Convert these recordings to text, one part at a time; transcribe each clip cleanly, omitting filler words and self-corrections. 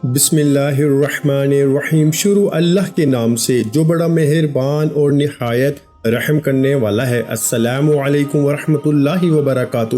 بسم اللہ الرحمن الرحیم۔ شروع اللہ کے نام سے جو بڑا مہربان اور نہایت رحم کرنے والا ہے۔ السلام علیکم ورحمۃ اللہ وبرکاتہ۔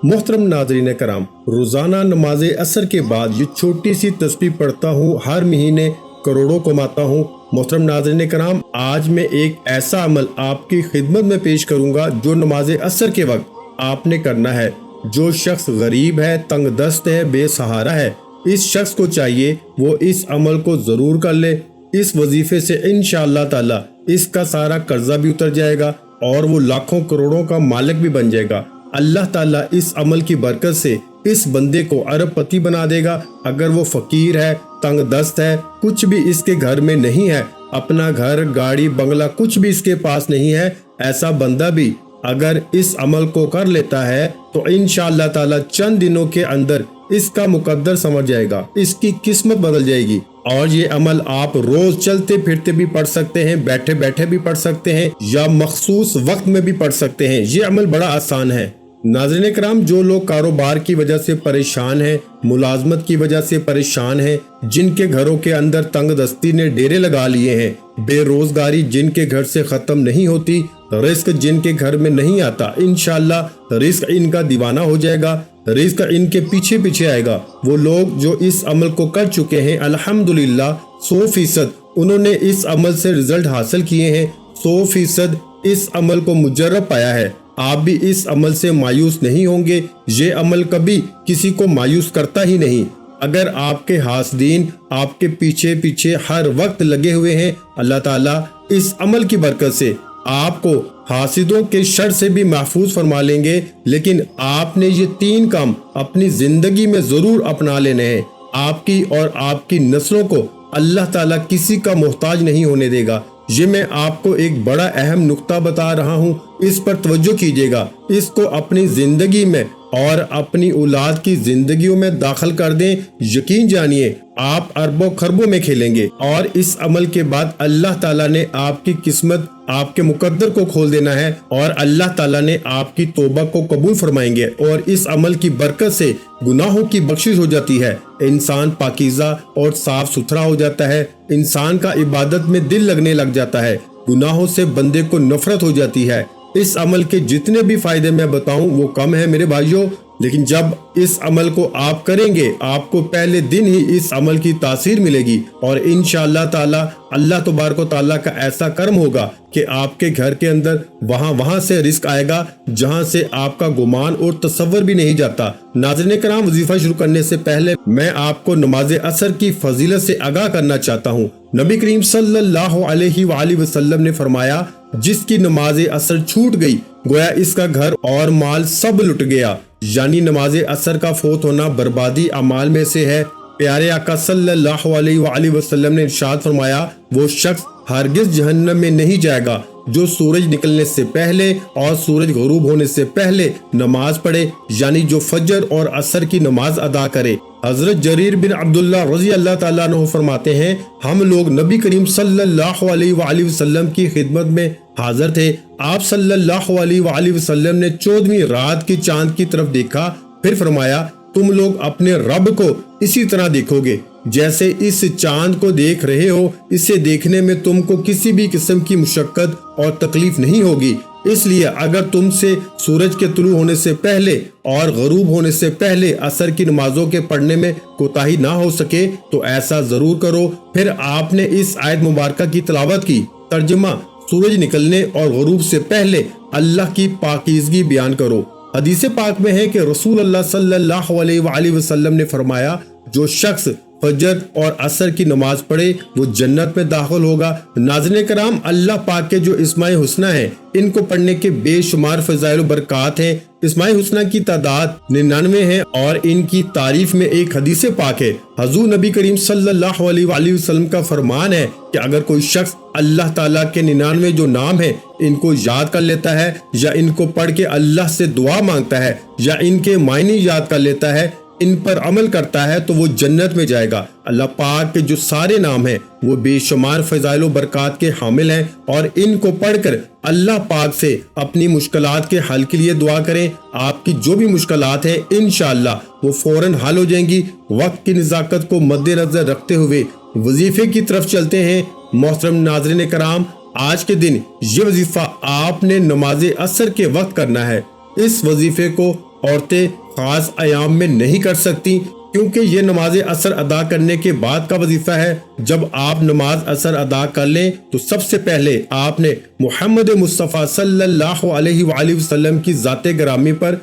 محترم ناظرین کرام، روزانہ نماز عصر کے بعد یہ چھوٹی سی تسبیح پڑھتا ہوں، ہر مہینے کروڑوں کماتا ہوں۔ محترم ناظرین کرام، آج میں ایک ایسا عمل آپ کی خدمت میں پیش کروں گا جو نماز عصر کے وقت آپ نے کرنا ہے۔ جو شخص غریب ہے، تنگ دست ہے، بے سہارا ہے، اس شخص کو چاہیے وہ اس عمل کو ضرور کر لے۔ اس وظیفے سے انشاءاللہ تعالی اس کا سارا قرضہ بھی اتر جائے گا اور وہ لاکھوں کروڑوں کا مالک بھی بن جائے گا۔ اللہ تعالیٰ اس عمل کی برکت سے اس بندے کو ارب پتی بنا دے گا۔ اگر وہ فقیر ہے، تنگ دست ہے، کچھ بھی اس کے گھر میں نہیں ہے، اپنا گھر، گاڑی، بنگلہ کچھ بھی اس کے پاس نہیں ہے، ایسا بندہ بھی اگر اس عمل کو کر لیتا ہے تو انشاءاللہ تعالیٰ چند دنوں کے اندر اس کا مقدر سمجھ جائے گا، اس کی قسمت بدل جائے گی۔ اور یہ عمل آپ روز چلتے پھرتے بھی پڑھ سکتے ہیں، بیٹھے بیٹھے بھی پڑھ سکتے ہیں، یا مخصوص وقت میں بھی پڑھ سکتے ہیں۔ یہ عمل بڑا آسان ہے۔ ناظرین کرام، جو لوگ کاروبار کی وجہ سے پریشان ہیں، ملازمت کی وجہ سے پریشان ہیں، جن کے گھروں کے اندر تنگ دستی نے ڈیرے لگا لیے ہیں، بے روزگاری جن کے گھر سے ختم نہیں ہوتی، رزق جن کے گھر میں نہیں آتا، انشاءاللہ رزق ان کا دیوانہ ہو جائے گا، رزق ان کے پیچھے پیچھے آئے گا۔ وہ لوگ جو اس عمل کو کر چکے ہیں، الحمدللہ 100% انہوں نے اس عمل سے رزلٹ حاصل کیے ہیں، 100% اس عمل کو مجرب پایا ہے۔ آپ بھی اس عمل سے مایوس نہیں ہوں گے۔ یہ عمل کبھی کسی کو مایوس کرتا ہی نہیں۔ اگر آپ کے حاسدین آپ کے پیچھے پیچھے ہر وقت لگے ہوئے ہیں، اللہ تعالیٰ اس عمل کی برکت سے آپ کو حاسدوں کے شر سے بھی محفوظ فرما لیں گے۔ لیکن آپ نے یہ 3 کام اپنی زندگی میں ضرور اپنا لینے ہیں۔ آپ کی اور آپ کی نسلوں کو اللہ تعالیٰ کسی کا محتاج نہیں ہونے دے گا۔ یہ میں آپ کو ایک بڑا اہم نقطہ بتا رہا ہوں، اس پر توجہ کیجیے گا۔ اس کو اپنی زندگی میں اور اپنی اولاد کی زندگیوں میں داخل کر دیں۔ یقین جانیے آپ اربوں خربوں میں کھیلیں گے، اور اس عمل کے بعد اللہ تعالیٰ نے آپ کی قسمت، آپ کے مقدر کو کھول دینا ہے، اور اللہ تعالیٰ نے آپ کی توبہ کو قبول فرمائیں گے، اور اس عمل کی برکت سے گناہوں کی بخشش ہو جاتی ہے۔ انسان پاکیزہ اور صاف ستھرا ہو جاتا ہے، انسان کا عبادت میں دل لگنے لگ جاتا ہے، گناہوں سے بندے کو نفرت ہو جاتی ہے۔ اس عمل کے جتنے بھی فائدے میں بتاؤں وہ کم ہیں میرے بھائیوں، لیکن جب اس عمل کو آپ کریں گے، آپ کو پہلے دن ہی اس عمل کی تاثیر ملے گی، اور انشاءاللہ تعالی اللہ تبارک و تعالیٰ کا ایسا کرم ہوگا کہ آپ کے گھر کے اندر وہاں سے رزق آئے گا جہاں سے آپ کا گمان اور تصور بھی نہیں جاتا۔ ناظرین کرام، وظیفہ شروع کرنے سے پہلے میں آپ کو نماز عصر کی فضیلت سے آگاہ کرنا چاہتا ہوں۔ نبی کریم صلی اللہ علیہ وآلہ وسلم نے فرمایا، جس کی نماز عصر چھوٹ گئی گویا اس کا گھر اور مال سب لٹ گیا۔ یعنی نماز عصر کا فوت ہونا بربادی اعمال میں سے ہے۔ پیارے آقا صلی اللہ علیہ وآلہ وسلم نے ارشاد فرمایا، وہ شخص ہرگز جہنم میں نہیں جائے گا جو سورج نکلنے سے پہلے اور سورج غروب ہونے سے پہلے نماز پڑھے، یعنی جو فجر اور عصر کی نماز ادا کرے۔ حضرت جریر بن عبداللہ رضی اللہ تعالیٰ عنہ فرماتے ہیں، ہم لوگ نبی کریم صلی اللہ علیہ وآلہ وسلم کی خدمت میں حاضر تھے۔ آپ صلی اللہ علیہ وآلہ وسلم نے 14ویں رات کی چاند کی طرف دیکھا، پھر فرمایا، تم لوگ اپنے رب کو اسی طرح دیکھو گے جیسے اس چاند کو دیکھ رہے ہو۔ اسے دیکھنے میں تم کو کسی بھی قسم کی مشقت اور تکلیف نہیں ہوگی۔ اس لیے اگر تم سے سورج کے طلوع ہونے سے پہلے اور غروب ہونے سے پہلے عصر کی نمازوں کے پڑھنے میں کوتاہی نہ ہو سکے تو ایسا ضرور کرو۔ پھر آپ نے اس آیت مبارکہ کی تلاوت کی۔ ترجمہ، سورج نکلنے اور غروب سے پہلے اللہ کی پاکیزگی بیان کرو۔ حدیث پاک میں ہے کہ رسول اللہ صلی اللہ علیہ وآلہ وسلم نے فرمایا، جو شخص فجر اور عصر کی نماز پڑھے وہ جنت میں داخل ہوگا۔ ناظرین کرام، اللہ پاک کے جو اسماء حسنہ ہیں، ان کو پڑھنے کے بے شمار فضائل و برکات ہیں۔ اسماء حسنہ کی تعداد 99 ہے، اور ان کی تعریف میں ایک حدیث پاک ہے۔ حضور نبی کریم صلی اللہ علیہ وآلہ وسلم کا فرمان ہے کہ اگر کوئی شخص اللہ تعالیٰ کے 99 جو نام ہیں ان کو یاد کر لیتا ہے، یا ان کو پڑھ کے اللہ سے دعا مانگتا ہے، یا ان کے معنی یاد کر لیتا ہے، ان پر عمل کرتا ہے تو وہ جنت میں جائے گا۔ اللہ پاک کے جو سارے نام ہیں وہ بے شمار فضائل و برکات کے حامل ہیں، اور ان کو پڑھ کر اللہ پاک سے اپنی مشکلات کے حل کے لیے دعا کریں۔ آپ کی جو بھی مشکلات ہیں انشاءاللہ وہ فوراً حل ہو جائیں گی۔ وقت کی نزاکت کو مد نظر رکھتے ہوئے وظیفے کی طرف چلتے ہیں۔ محترم ناظرین کرام، آج کے دن یہ وظیفہ آپ نے نماز عصر کے وقت کرنا ہے۔ اس وظیفے کو عورتیں خاص ایام میں نہیں کر سکتی، کیونکہ یہ نماز عصر ادا کرنے کے بعد کا وظیفہ ہے۔ جب آپ نماز عصر ادا کر لیں تو سب سے پہلے آپ نے محمد مصطفیٰ صلی اللہ علیہ وآلہ وسلم کی ذات گرامی پر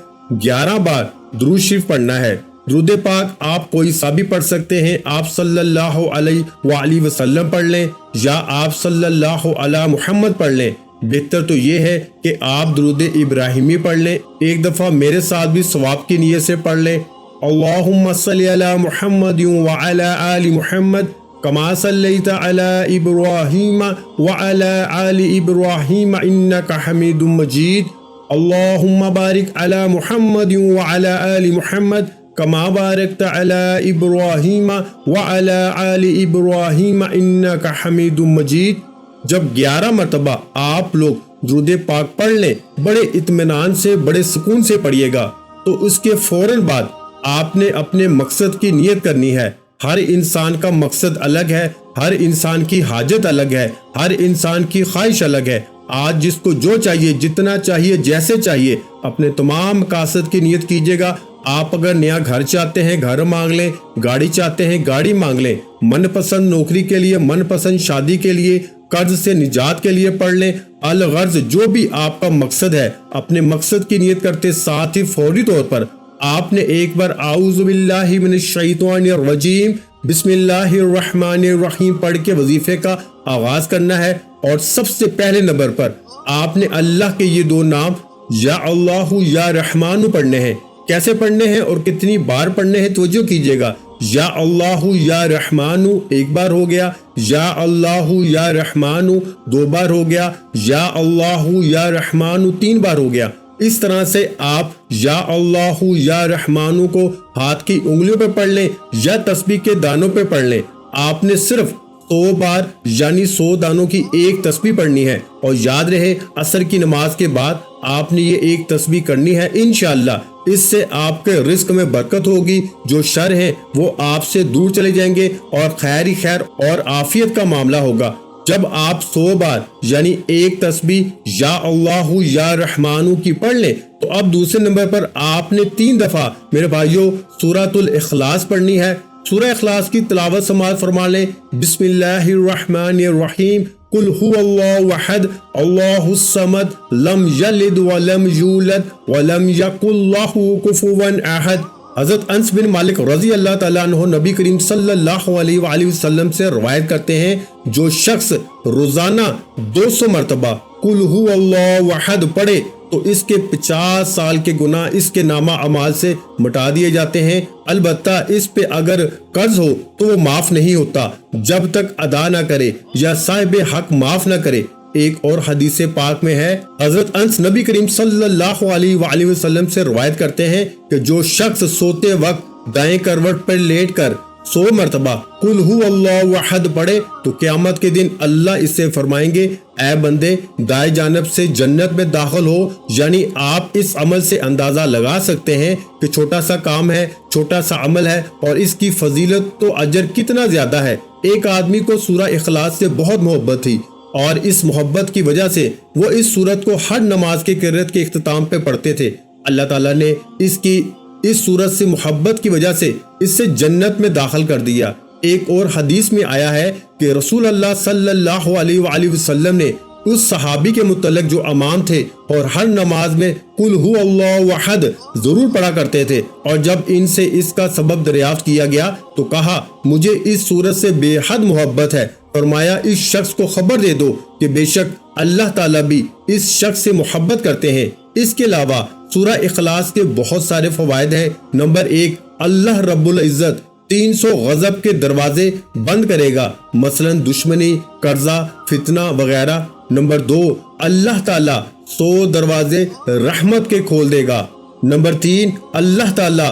11 بار درود شریف پڑھنا ہے۔ درود پاک آپ کوئی سا بھی پڑھ سکتے ہیں، آپ صلی اللہ علیہ وآلہ وسلم پڑھ لیں یا آپ صلی اللہ علی محمد پڑھ لیں۔ بہتر تو یہ ہے کہ آپ درود ابراہیمی پڑھ لیں۔ ایک دفعہ میرے ساتھ بھی ثواب کی نیت سے پڑھ لیں۔ اللہم صلی علی محمد وعلی آل محمد کما صلیت علی ابراہیم وعلی آل ابراہیم انکا حمید مجید۔ اللہم بارک علی محمد وعلی آل محمد کما بارکت علی ابراہیم وعلی آل ابراہیم انکا حمید مجید۔ جب 11 مرتبہ آپ لوگ درود پاک پڑھ لیں، بڑے اطمینان سے بڑے سکون سے پڑھیے گا، تو اس کے فوراً بعد آپ نے اپنے مقصد کی نیت کرنی ہے۔ ہر انسان کا مقصد الگ ہے، ہر انسان کی حاجت الگ ہے، ہر انسان کی خواہش الگ ہے۔ آج جس کو جو چاہیے، جتنا چاہیے، جیسے چاہیے، اپنے تمام مقاصد کی نیت کیجیے گا۔ آپ اگر نیا گھر چاہتے ہیں گھر مانگ لیں، گاڑی چاہتے ہیں گاڑی مانگ لیں، من پسند نوکری کے لیے، من پسند شادی کے لیے، قرض سے نجات کے لیے پڑھ لیں۔ الغرض جو بھی آپ کا مقصد ہے، اپنے مقصد کی نیت کرتے ساتھ ہی فوری طور پر آپ نے ایک بار اعوذ باللہ من الشیطان الرجیم بسم اللہ الرحمن الرحیم پڑھ کے وظیفے کا آغاز کرنا ہے، اور سب سے پہلے نمبر پر آپ نے اللہ کے یہ 2 نام یا اللہ یا رحمان پڑھنے ہیں۔ کیسے پڑھنے ہیں اور کتنی بار پڑھنے ہیں توجہ کیجیے گا۔ یا اللہ یا رحمان ایک بار ہو گیا، یا اللہ یا رحمان 2 بار ہو گیا، یا اللہ یا رحمان 3 بار ہو گیا۔ اس طرح سے آپ یا اللہ یا رحمان کو ہاتھ کی انگلیوں پہ پڑھ لیں یا تسبیح کے دانوں پہ پڑھ لیں۔ آپ نے صرف 100 بار یعنی 100 دانوں کی ایک تسبیح پڑھنی ہے، اور یاد رہے عصر کی نماز کے بعد آپ نے یہ ایک تسبیح کرنی ہے۔ انشاءاللہ اس سے آپ کے رزق میں برکت ہوگی، جو شر ہیں وہ آپ سے دور چلے جائیں گے، اور خیر ہی خیر اور عافیت کا معاملہ ہوگا۔ جب آپ 100 بار یعنی ایک تسبیح یا اللہ یا رحمانو کی پڑھ لیں، تو اب دوسرے نمبر پر آپ نے 3 دفعہ میرے بھائیوں سورۃ الاخلاص پڑھنی ہے۔ سورہ اخلاص کی تلاوت سماعت فرما لیں۔ بسم اللہ الرحمن الرحیم قل هو اللہ احد اللہ الصمد لم یلد ولم یولد ولم یکن لہ کفوا احد۔ حضرت انس بن مالک رضی اللہ تعالیٰ عنہ نبی کریم صلی اللہ علیہ وآلہ وسلم سے روایت کرتے ہیں، جو شخص روزانہ 200 مرتبہ قل هو اللہ احد پڑھے تو اس کے 50 سال کے گناہ اس کے نامہ اعمال سے مٹا دیے جاتے ہیں۔ البتہ اس پہ اگر قرض ہو تو وہ معاف نہیں ہوتا جب تک ادا نہ کرے یا صاحب حق معاف نہ کرے۔ ایک اور حدیث پاک میں ہے، حضرت انس نبی کریم صلی اللہ علیہ وآلہ وسلم سے روایت کرتے ہیں کہ جو شخص سوتے وقت دائیں کروٹ پر لیٹ کر 100 مرتبہ قل هو اللہ احد پڑھے تو قیامت کے دن اللہ اس سے فرمائیں گے، اے بندے دائیں جانب سے جنت میں داخل ہو۔ یعنی آپ اس عمل سے اندازہ لگا سکتے ہیں کہ چھوٹا سا کام ہے، چھوٹا سا عمل ہے، اور اس کی فضیلت تو اجر کتنا زیادہ ہے۔ ایک آدمی کو سورہ اخلاص سے بہت محبت تھی، اور اس محبت کی وجہ سے وہ اس سورت کو ہر نماز کے قرات کے اختتام پہ پڑھتے تھے۔ اللہ تعالیٰ نے اس سورت سے محبت کی وجہ سے اس سے جنت میں داخل کر دیا۔ ایک اور حدیث میں آیا ہے کہ رسول اللہ صلی اللہ علیہ وآلہ وسلم نے اس صحابی کے متعلق جو امام تھے اور ہر نماز میں قل هو اللہ احد ضرور پڑھا کرتے تھے، اور جب ان سے اس کا سبب دریافت کیا گیا تو کہا مجھے اس سورت سے بے حد محبت ہے۔ فرمایا اس شخص کو خبر دے دو کہ بے شک اللہ تعالیٰ بھی اس شخص سے محبت کرتے ہیں۔ اس کے علاوہ سورہ اخلاص کے بہت سارے فوائد ہیں۔ نمبر 1، اللہ رب العزت 300 غضب کے دروازے بند کرے گا، مثلا دشمنی، قرضہ، فتنہ وغیرہ۔ نمبر 2، اللہ تعالیٰ 100 دروازے رحمت کے کھول دے گا۔ نمبر 3، اللہ تعالیٰ